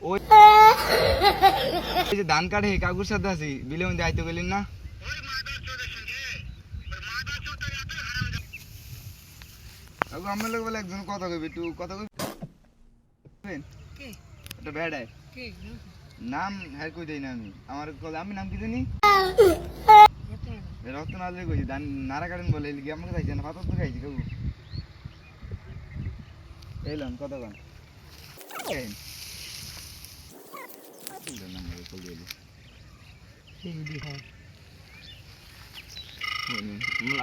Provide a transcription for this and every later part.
ওই যে ধান কাটে কাকুর সাথে আছি বিলে মধ্যে আইতে গেলেন না। কাকু আমার লোক বলে একজন কথা কইবে একটু কথা কইবেন। একটা বেড়ায় নাম হ্যাঁ কই দেই না আমি আমার আমি নাম কি জানি রত্নাল কইছি ধান নাড়া কাটেন বলে এলিগে আমাকে চাইছে না পাথর তো খাইছি কাকু এলাম কথা কন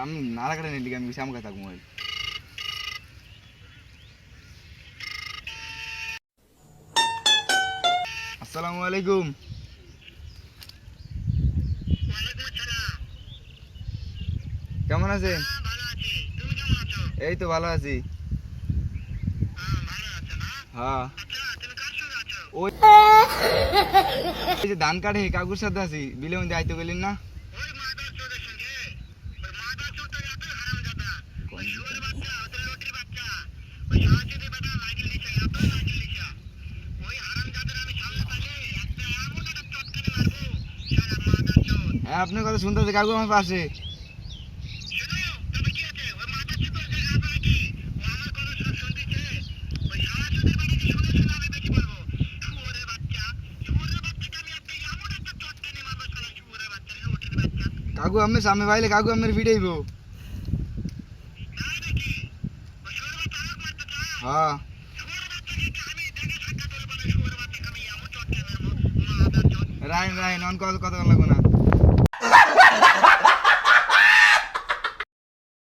আমি নাড়া কাটেন এলিগে আমি শ্যামকা থাকবো। আসসালামু আলাইকুম। কেমন আছেন? এই তো ভালো আছি। হ্যাঁ ওই যে ধান কাটে কাকুর সাথে আছি বিলে মধ্যে আইতে গেলেন না। হ্যাঁ আপনার কথা শুনতেছি কাকু আমার পাশে। কাকু আমি সামনে বাইলে কাকু আমার ভিড়াইব। হ্যাঁ রাইন রাইন অন কথা কথা লাগবো না।